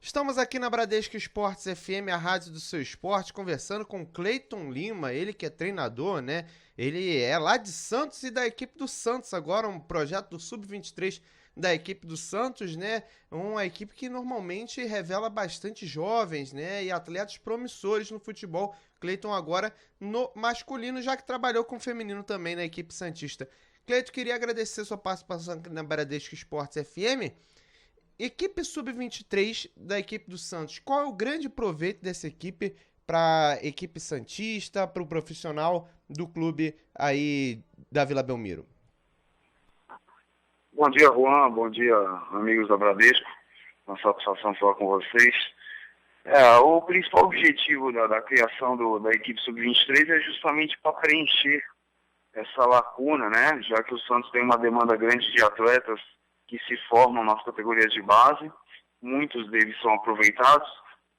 Estamos aqui na Bradesco Esportes FM, a rádio do seu esporte, conversando com Cleiton Lima, ele que é treinador, né? Ele é lá de Santos e da equipe do Santos, agora um projeto do Sub-23 da equipe do Santos, né? Uma equipe que normalmente revela bastante jovens, né? E atletas promissores no futebol. Cleiton agora no masculino, já que trabalhou com o feminino também na equipe santista. Cleiton, queria agradecer sua participação aqui na Bradesco Esportes FM. Equipe sub-23 da equipe do Santos, qual é o grande proveito dessa equipe para a equipe santista, para o profissional do clube aí da Vila Belmiro? Bom dia, Juan. Bom dia, amigos da Bradesco. Uma satisfação falar com vocês. O principal objetivo da criação da equipe sub-23 é justamente para preencher essa lacuna, né? Já que o Santos tem uma demanda grande de atletas que se formam nas categorias de base. Muitos deles são aproveitados,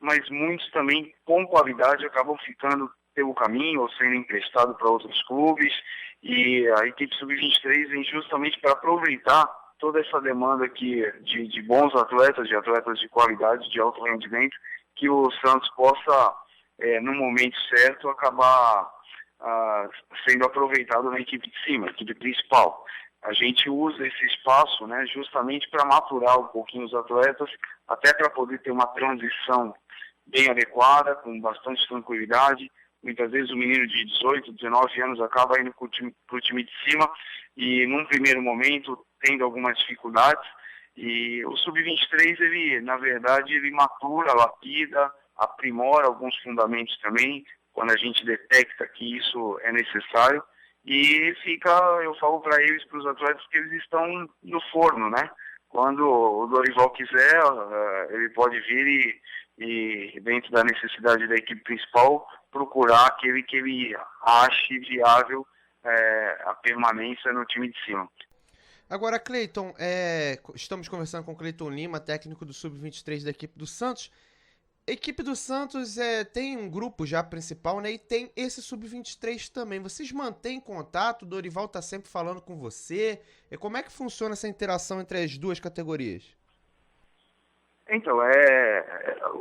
mas muitos também, com qualidade, acabam ficando pelo caminho ou sendo emprestados para outros clubes. E a equipe sub-23 vem justamente para aproveitar toda essa demanda de bons atletas, de atletas de qualidade, de alto rendimento, que o Santos possa, no momento certo, acabar sendo aproveitado na equipe de cima, equipe principal. A gente usa esse espaço, né, justamente para maturar um pouquinho os atletas, até para poder ter uma transição bem adequada, com bastante tranquilidade. Muitas vezes o menino de 18, 19 anos acaba indo para o time de cima e, num primeiro momento, tendo algumas dificuldades. E o Sub-23, ele, na verdade, ele matura, lapida, aprimora alguns fundamentos também, quando a gente detecta que isso é necessário. E eu falo para eles, para os atletas, que eles estão no forno, né? Quando o Dorival quiser, ele pode vir e, dentro da necessidade da equipe principal, procurar aquele que ele ache viável a permanência no time de cima. Agora, Cleiton, estamos conversando com o Cleiton Lima, técnico do Sub-23 da equipe do Santos. A equipe do Santos tem um grupo já principal, né? E tem esse Sub-23 também. Vocês mantêm contato? O Dorival está sempre falando com você. E como é que funciona essa interação entre as duas categorias? Então,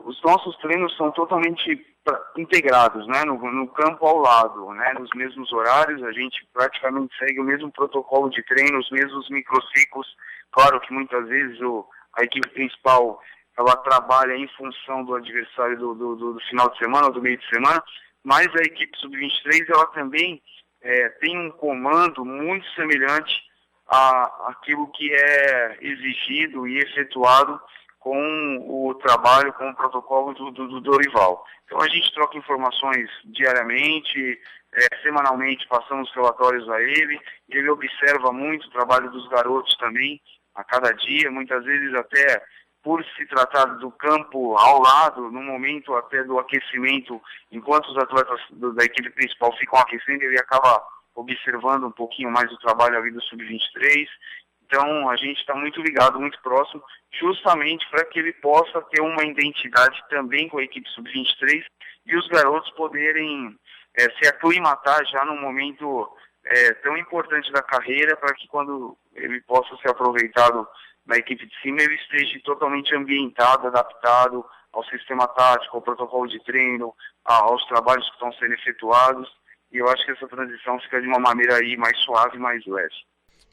os nossos treinos são totalmente integrados, né? No campo ao lado, né? Nos mesmos horários, a gente praticamente segue o mesmo protocolo de treino, os mesmos microciclos. Claro que muitas vezes a equipe principal ela trabalha em função do adversário do final de semana ou do meio de semana, mas a equipe sub-23 ela também tem um comando muito semelhante àquilo que é exigido e efetuado com o trabalho, com o protocolo do Dorival. Então a gente troca informações diariamente, semanalmente passamos relatórios a ele, e ele observa muito o trabalho dos garotos também, a cada dia, muitas vezes até por se tratar do campo ao lado, no momento até do aquecimento, enquanto os atletas da equipe principal ficam aquecendo, ele acaba observando um pouquinho mais o trabalho ali do Sub-23. Então, a gente está muito ligado, muito próximo, justamente para que ele possa ter uma identidade também com a equipe Sub-23 e os garotos poderem se aclimatar já num momento tão importante da carreira, para que quando ele possa ser aproveitado na equipe de cima, ele esteja totalmente ambientado, adaptado ao sistema tático, ao protocolo de treino, aos trabalhos que estão sendo efetuados. E eu acho que essa transição fica de uma maneira aí mais suave, mais leve.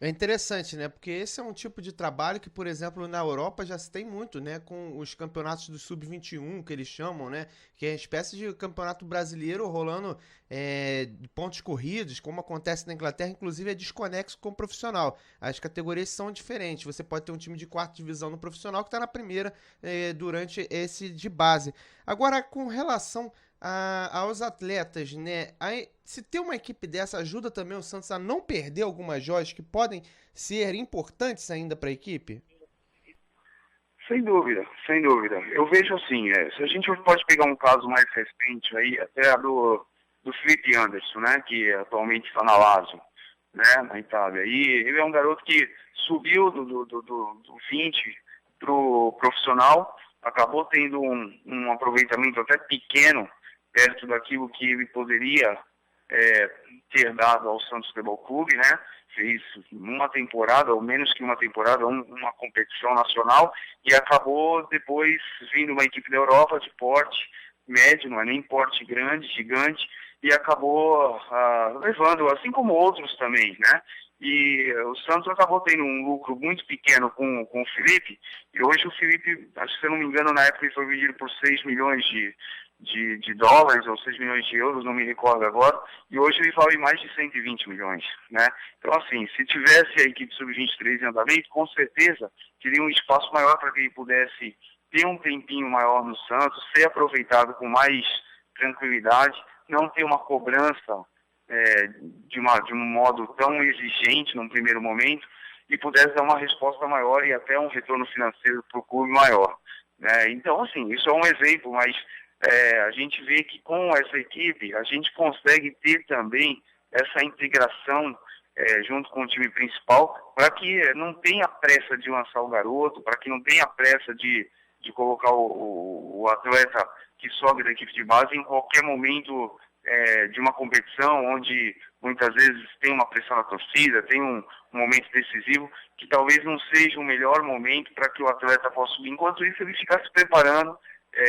É interessante, né? Porque esse é um tipo de trabalho que, por exemplo, na Europa já se tem muito, né? Com os campeonatos do Sub-21, que eles chamam, né? Que é uma espécie de campeonato brasileiro rolando de pontos corridos, como acontece na Inglaterra, inclusive é desconexo com o profissional. As categorias são diferentes. Você pode ter um time de quarta divisão no profissional que está na primeira durante esse de base. Agora, com relação aos atletas, né? Se ter uma equipe dessa ajuda também o Santos a não perder algumas joias que podem ser importantes ainda para a equipe? Sem dúvida, sem dúvida. Eu vejo assim, se a gente pode pegar um caso mais recente aí, até a do Felipe Anderson, né? Que atualmente está na Lazio, né? Na Itália. E ele é um garoto que subiu do 20 pro profissional, acabou tendo um aproveitamento até pequeno perto daquilo que ele poderia ter dado ao Santos Futebol Clube, né? Fez uma temporada, ou menos que uma temporada, uma competição nacional, e acabou depois vindo uma equipe da Europa de porte médio, não é nem porte grande, gigante, e acabou levando, assim como outros também, né? E o Santos acabou tendo um lucro muito pequeno com o Felipe, e hoje o Felipe, acho que se eu não me engano, na época ele foi vendido por 6 milhões de dólares ou 6 milhões de euros, não me recordo agora, e hoje ele vale mais de 120 milhões, né? Então, assim, se tivesse a equipe sub-23 em andamento, com certeza teria um espaço maior para que ele pudesse ter um tempinho maior no Santos, ser aproveitado com mais tranquilidade, não ter uma cobrança de um modo tão exigente num primeiro momento, e pudesse dar uma resposta maior e até um retorno financeiro para o clube maior, né? Então, assim, isso é um exemplo, mas a gente vê que com essa equipe a gente consegue ter também essa integração junto com o time principal, para que não tenha pressa de lançar o garoto, para que não tenha pressa de colocar o atleta que sobe da equipe de base em qualquer momento de uma competição onde muitas vezes tem uma pressão na torcida, tem um momento decisivo, que talvez não seja o melhor momento para que o atleta possa subir. Enquanto isso, ele ficar se preparando,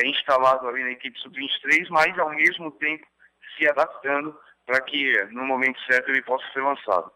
instalado ali na equipe sub-23, mas ao mesmo tempo se adaptando para que no momento certo ele possa ser lançado.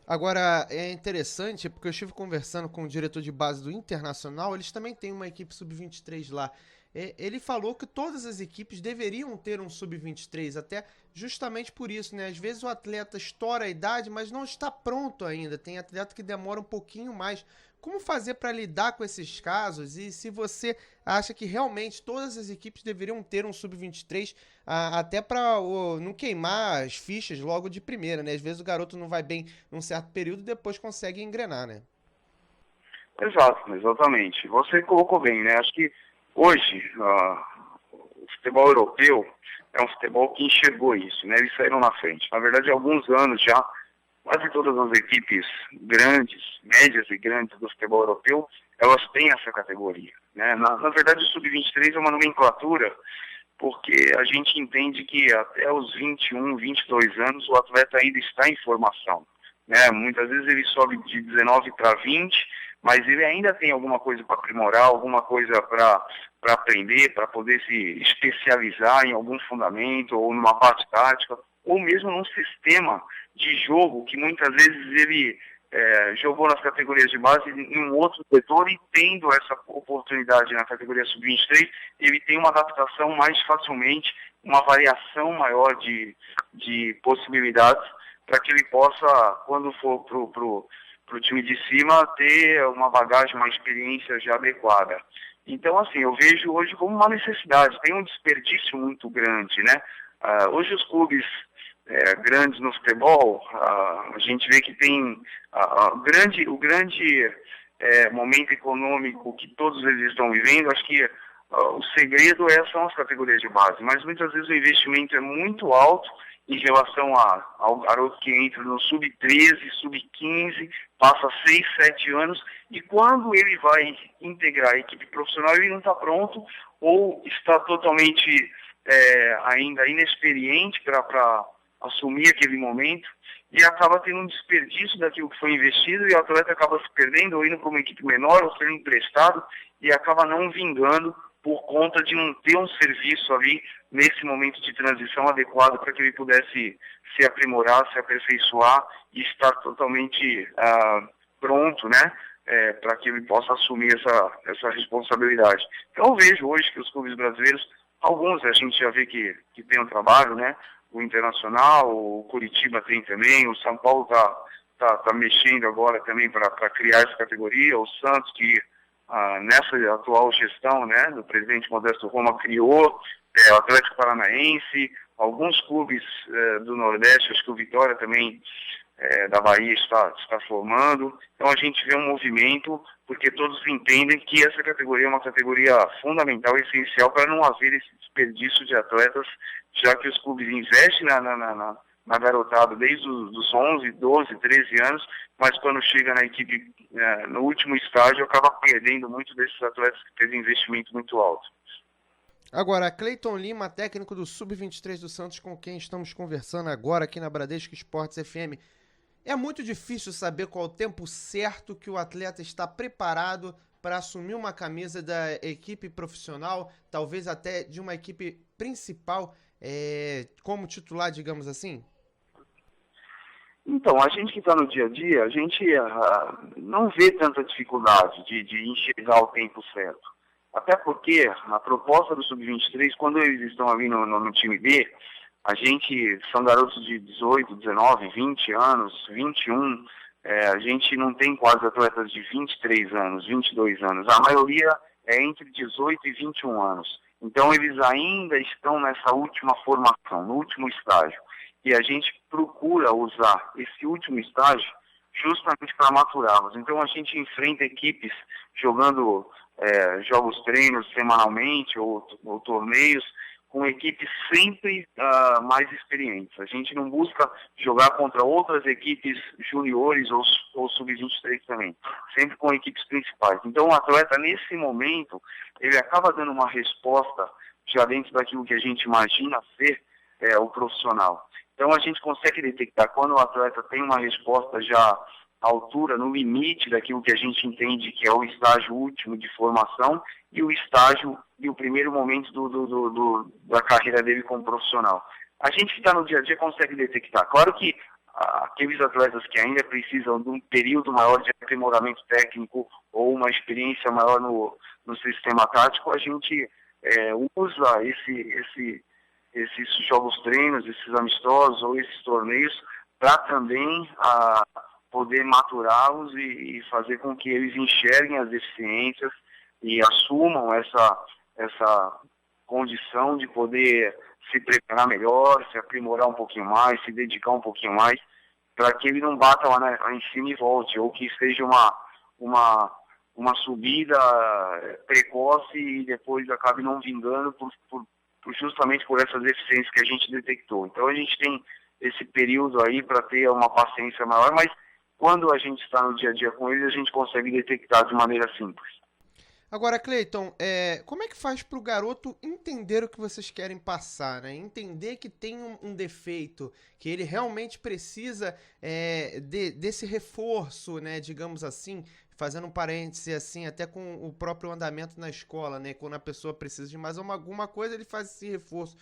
Agora, é interessante, porque eu estive conversando com o diretor de base do Internacional, eles também têm uma equipe sub-23 lá. Ele falou que todas as equipes deveriam ter um sub-23, até justamente por isso, né? Às vezes o atleta estoura a idade, mas não está pronto ainda. Tem atleta que demora um pouquinho mais. Como fazer para lidar com esses casos? E se você acha que realmente todas as equipes deveriam ter um sub-23, até para não queimar as fichas logo de primeira, né? Às vezes o garoto não vai bem num certo período e depois consegue engrenar, né? Exato, exatamente. Você colocou bem, né? Acho que hoje o futebol europeu é um futebol que enxergou isso, né? Eles saíram na frente. Na verdade, há alguns anos já, quase todas as equipes grandes, médias e grandes do futebol europeu, elas têm essa categoria, né? Na verdade, o sub-23 é uma nomenclatura porque a gente entende que até os 21, 22 anos o atleta ainda está em formação, né? Muitas vezes ele sobe de 19 para 20, mas ele ainda tem alguma coisa para aprimorar, alguma coisa para aprender, para poder se especializar em algum fundamento ou numa parte tática, ou mesmo num sistema de jogo que muitas vezes ele jogou nas categorias de base em um outro setor, e tendo essa oportunidade na categoria sub-23, ele tem uma adaptação mais facilmente, uma variação maior de possibilidades, para que ele possa, quando for para o time de cima, ter uma bagagem, uma experiência já adequada. Então, assim, eu vejo hoje como uma necessidade, tem um desperdício muito grande, né? Hoje os clubes grandes no futebol, a gente vê que tem o grande momento econômico que todos eles estão vivendo. Acho que o segredo são as categorias de base, mas muitas vezes o investimento é muito alto em relação ao garoto que entra no sub-13, sub-15, passa 6, 7 anos, e quando ele vai integrar a equipe profissional, ele não está pronto, ou está totalmente ainda inexperiente para assumir aquele momento, e acaba tendo um desperdício daquilo que foi investido, e o atleta acaba se perdendo, ou indo para uma equipe menor, ou sendo emprestado, e acaba não vingando por conta de não ter um serviço ali nesse momento de transição adequado para que ele pudesse se aprimorar, se aperfeiçoar e estar totalmente pronto, né, para que ele possa assumir essa responsabilidade. Então eu vejo hoje que os clubes brasileiros, alguns a gente já vê que tem um trabalho, né, o Internacional, o Curitiba tem também, o São Paulo tá mexendo agora também para criar essa categoria, o Santos, que nessa atual gestão, né, do presidente Modesto Roma, criou, o Atlético Paranaense, alguns clubes do Nordeste, acho que o Vitória também da Bahia está formando. Então a gente vê um movimento, porque todos entendem que essa categoria é uma categoria fundamental e essencial para não haver esse desperdício de atletas, já que os clubes investem na garotada desde os 11, 12, 13 anos, mas quando chega na equipe no último estágio acaba perdendo muito desses atletas que teve investimento muito alto. Agora, Cleiton Lima, técnico do Sub-23 do Santos, com quem estamos conversando agora aqui na Bradesco Esportes FM. É muito difícil saber qual o tempo certo que o atleta está preparado para assumir uma camisa da equipe profissional, talvez até de uma equipe principal, como titular, digamos assim? Então, a gente que está no dia a dia, a gente não vê tanta dificuldade de enxergar o tempo certo. Até porque a proposta do Sub-23, quando eles estão ali no time B, a gente são garotos de 18, 19, 20 anos, 21. A gente não tem quase atletas de 23 anos, 22 anos. A maioria é entre 18 e 21 anos. Então, eles ainda estão nessa última formação, no último estágio. E a gente procura usar esse último estágio justamente para maturá-los. Então, a gente enfrenta equipes jogando jogos treinos semanalmente ou torneios com equipes sempre mais experientes. A gente não busca jogar contra outras equipes juniores ou sub-23 também, sempre com equipes principais. Então o atleta, nesse momento, ele acaba dando uma resposta já dentro daquilo que a gente imagina ser o profissional. Então a gente consegue detectar quando o atleta tem uma resposta já à altura, no limite daquilo que a gente entende que é o estágio último de formação e o estágio e o primeiro momento da carreira dele como profissional. A gente que está no dia a dia consegue detectar. Claro que aqueles atletas que ainda precisam de um período maior de aprimoramento técnico ou uma experiência maior no sistema tático, a gente usa esses jogos treinos, esses amistosos ou esses torneios para também poder maturá-los e fazer com que eles enxerguem as deficiências e assumam essa condição de poder se preparar melhor, se aprimorar um pouquinho mais, se dedicar um pouquinho mais, para que ele não bata lá em cima e volte, ou que seja uma subida precoce e depois acabe não vingando justamente por essas deficiências que a gente detectou. Então a gente tem esse período aí para ter uma paciência maior, mas quando a gente está no dia a dia com eles, a gente consegue detectar de maneira simples. Agora, Cleiton, como é que faz para o garoto entender o que vocês querem passar, né? Entender que tem um defeito, que ele realmente precisa desse reforço, né? Digamos assim, fazendo um parêntese assim, até com o próprio andamento na escola, né? Quando a pessoa precisa de mais alguma coisa, ele faz esse reforço.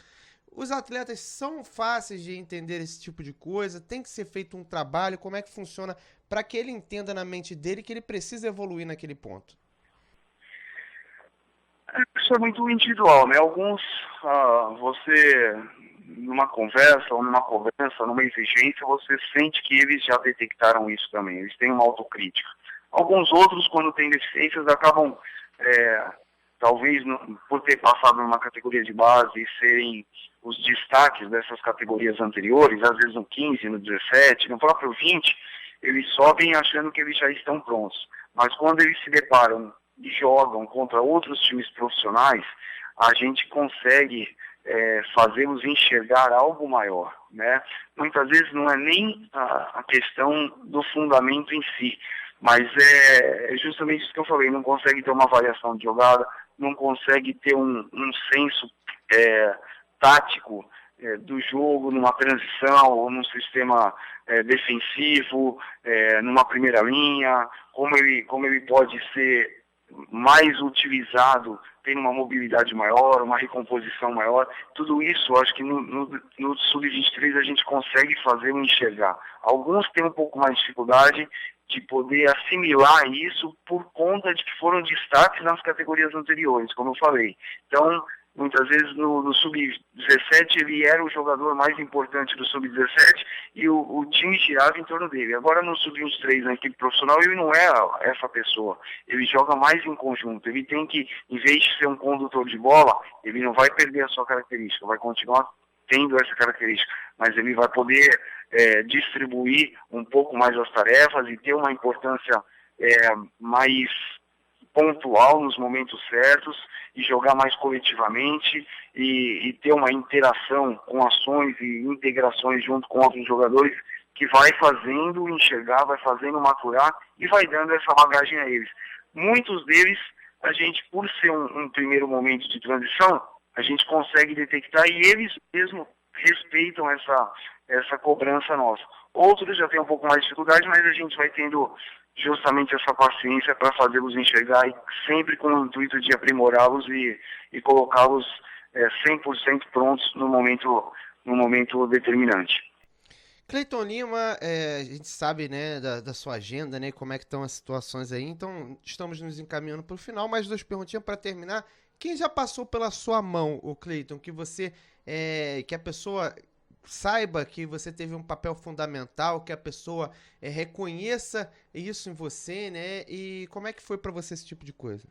Os atletas são fáceis de entender esse tipo de coisa? Tem que ser feito um trabalho? Como é que funciona para que ele entenda na mente dele que ele precisa evoluir naquele ponto? Isso é muito individual, né? Alguns, você, numa conversa ou numa cobrança, numa exigência, você sente que eles já detectaram isso também, eles têm uma autocrítica. Alguns outros, quando têm deficiências, acabam, talvez, por ter passado numa categoria de base e serem os destaques dessas categorias anteriores, às vezes no 15, no 17, no próprio 20, eles sobem achando que eles já estão prontos. Mas quando eles se deparam e jogam contra outros times profissionais, a gente consegue fazê-los enxergar algo maior, né? Muitas vezes não é nem a questão do fundamento em si, mas é justamente isso que eu falei, não consegue ter uma variação de jogada, não consegue ter um senso tático do jogo, numa transição ou num sistema defensivo, numa primeira linha, como ele pode ser mais utilizado, tendo uma mobilidade maior, uma recomposição maior. Tudo isso, acho que no Sub-23 a gente consegue fazer ou enxergar. Alguns têm um pouco mais de dificuldade de poder assimilar isso por conta de que foram destaques nas categorias anteriores, como eu falei. Então, muitas vezes no Sub-17 ele era o jogador mais importante do Sub-17 e o time girava em torno dele. Agora no Sub-23, na equipe profissional, ele não é essa pessoa. Ele joga mais em conjunto. Ele tem que, em vez de ser um condutor de bola, ele não vai perder a sua característica, vai continuar tendo essa característica, mas ele vai poder distribuir um pouco mais as tarefas e ter uma importância mais pontual nos momentos certos e jogar mais coletivamente e ter uma interação com ações e integrações junto com outros jogadores que vai fazendo enxergar, vai fazendo maturar e vai dando essa bagagem a eles. Muitos deles, a gente, por ser um primeiro momento de transição, a gente consegue detectar e eles mesmos respeitam essa cobrança nossa. Outros já têm um pouco mais de dificuldade, mas a gente vai tendo justamente essa paciência para fazê-los enxergar e sempre com o intuito de aprimorá-los e colocá-los 100% prontos no momento determinante. Cleiton Lima, a gente sabe, né, da sua agenda, né, como é que estão as situações aí, então estamos nos encaminhando para o final. Mais 2 perguntinhas para terminar. Quem já passou pela sua mão, o Cleiton, que você, que a pessoa saiba que você teve um papel fundamental, que a pessoa reconheça isso em você, né, e como é que foi para você esse tipo de coisa?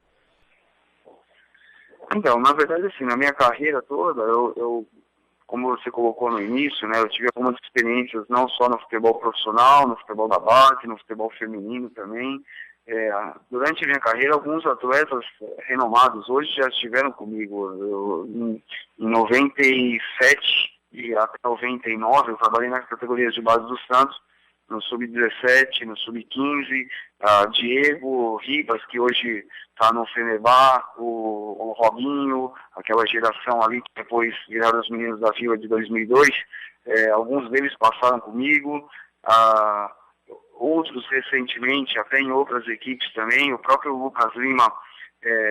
Então, na verdade, assim, na minha carreira toda, eu como você colocou no início, né, eu tive algumas experiências não só no futebol profissional, no futebol da base, no futebol feminino também. Durante a minha carreira, alguns atletas renomados hoje já estiveram comigo. Em 97 e até 99, eu trabalhei nas categorias de base do Santos, no Sub-17, no Sub-15, Diego Ribas, que hoje está no Fenerbahçe, o Robinho, aquela geração ali que depois viraram os meninos da Vila de 2002, alguns deles passaram comigo, outros recentemente, até em outras equipes também, o próprio Lucas Lima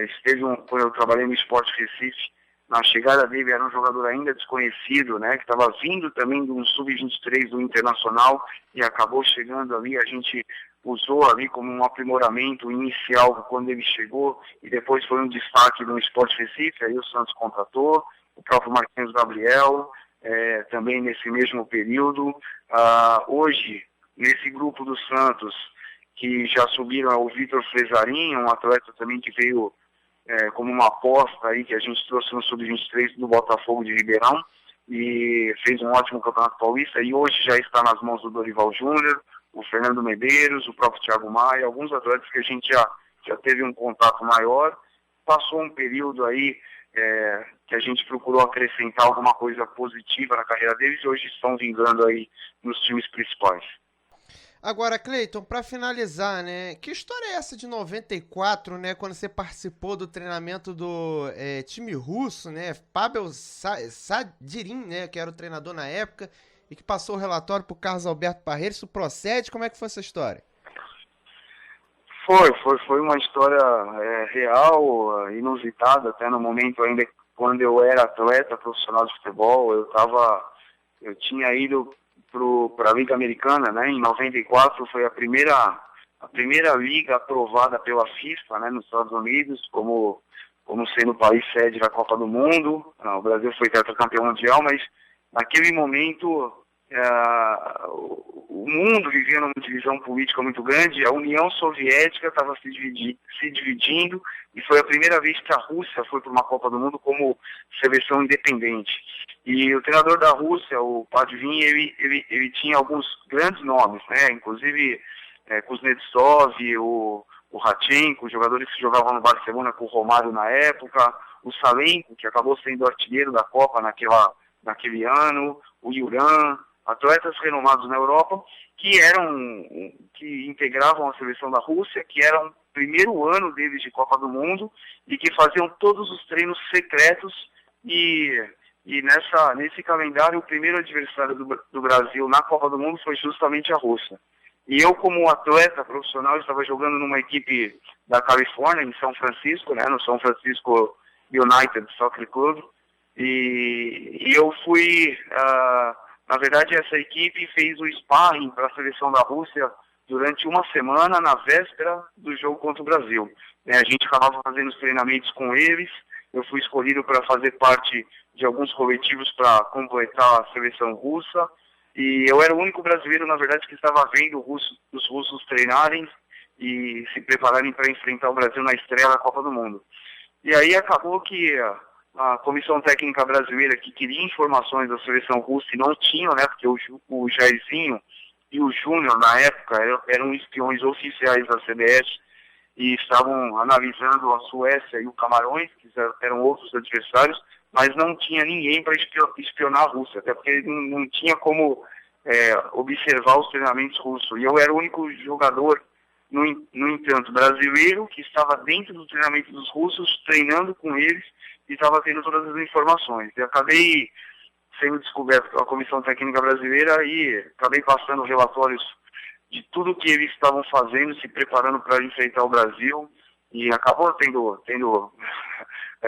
esteve, quando eu trabalhei no Sport Recife, na chegada dele era um jogador ainda desconhecido, né, que estava vindo também de um Sub-23 do Internacional e acabou chegando ali, a gente usou ali como um aprimoramento inicial quando ele chegou e depois foi um destaque no Sport Recife, aí o Santos contratou, o próprio Marquinhos Gabriel, também nesse mesmo período. Hoje, nesse grupo do Santos, que já subiram é o Vitor Fresarim, um atleta também que veio como uma aposta aí que a gente trouxe no Sub-23 do Botafogo de Ribeirão e fez um ótimo Campeonato Paulista e hoje já está nas mãos do Dorival Júnior, o Fernando Medeiros, o próprio Thiago Maia, alguns atletas que a gente já teve um contato maior. Passou um período aí que a gente procurou acrescentar alguma coisa positiva na carreira deles e hoje estão vingando aí nos times principais. Agora, Cleiton, para finalizar, né, que história é essa de 94, né, quando você participou do treinamento do time russo, né, Pavel Sadirin, né, que era o treinador na época, e que passou o relatório para o Carlos Alberto Parreira, isso procede? Como é que foi essa história? Foi uma história real, inusitada, até no momento ainda quando eu era atleta profissional de futebol, eu tinha ido para a Liga Americana, né? Em 94 foi a primeira liga aprovada pela FIFA, né? Nos Estados Unidos, como sendo o país sede da Copa do Mundo. O Brasil foi tetracampeão mundial, mas naquele momento o mundo vivia numa divisão política muito grande, a União Soviética estava se dividindo e foi a primeira vez que a Rússia foi para uma Copa do Mundo como seleção independente. E o treinador da Rússia, o Padvin, ele tinha alguns grandes nomes, né? Inclusive Kuznetsov, o Radchenko, jogadores que jogavam no Barcelona com o Romário na época, o Salenko, que acabou sendo artilheiro da Copa naquele ano, o Yuran, atletas renomados na Europa que integravam a seleção da Rússia, que era o primeiro ano deles de Copa do Mundo e que faziam todos os treinos secretos e nesse calendário o primeiro adversário do Brasil na Copa do Mundo foi justamente a Rússia. E eu, como atleta profissional, estava jogando numa equipe da Califórnia, em São Francisco, né, no São Francisco United Soccer Club, e eu fui, na verdade, essa equipe fez o sparring para a seleção da Rússia durante uma semana, na véspera do jogo contra o Brasil. A gente acabava fazendo os treinamentos com eles, eu fui escolhido para fazer parte de alguns coletivos para completar a seleção russa, e eu era o único brasileiro, na verdade, que estava vendo os russos treinarem e se prepararem para enfrentar o Brasil na estreia da Copa do Mundo. E aí acabou que a comissão técnica brasileira, que queria informações da seleção russa e não tinha, né, porque o Jairzinho e o Júnior, na época, eram espiões oficiais da CBF e estavam analisando a Suécia e o Camarões, que eram outros adversários, mas não tinha ninguém para espionar a Rússia, até porque não tinha como observar os treinamentos russos. E eu era o único jogador, no entanto, brasileiro, que estava dentro do treinamento dos russos, treinando com eles e estava tendo todas as informações. E acabei sendo descoberto pela Comissão Técnica Brasileira e acabei passando relatórios de tudo que eles estavam fazendo, se preparando para enfrentar o Brasil, e acabou tendo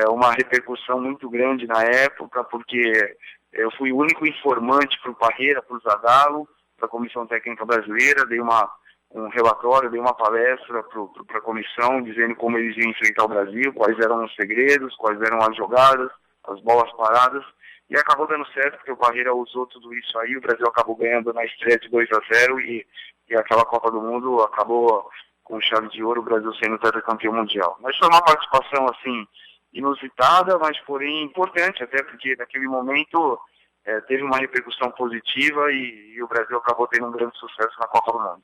uma repercussão muito grande na época, porque eu fui o único informante para o Parreira, para o Zagallo, para a Comissão Técnica Brasileira, dei um relatório, dei uma palestra para a comissão, dizendo como eles iam enfrentar o Brasil, quais eram os segredos, quais eram as jogadas, as bolas paradas, e acabou dando certo, porque o Parreira usou tudo isso aí, o Brasil acabou ganhando na estreia de 2-0 e aquela Copa do Mundo acabou com chave de ouro, o Brasil sendo tetracampeão mundial. Mas foi uma participação, assim, inusitada, mas porém importante, até porque naquele momento teve uma repercussão positiva e o Brasil acabou tendo um grande sucesso na Copa do Mundo.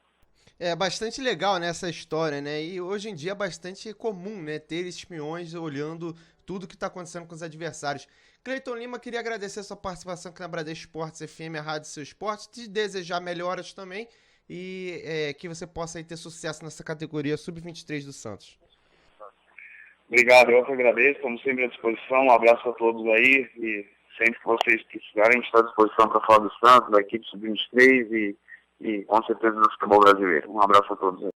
É bastante legal, né, essa história, né? E hoje em dia é bastante comum, né, ter espiões olhando tudo que está acontecendo com os adversários. Cleiton Lima, queria agradecer a sua participação aqui na Bradesco Esportes FM, a Rádio Seu Esporte, te desejar melhoras também e que você possa aí ter sucesso nessa categoria Sub-23 do Santos. Obrigado, eu que agradeço, estamos sempre à disposição, um abraço a todos aí e sempre que vocês precisarem, a gente está à disposição para falar do Santos, da equipe Sub-23 e com certeza do futebol brasileiro. Um abraço a todos aí.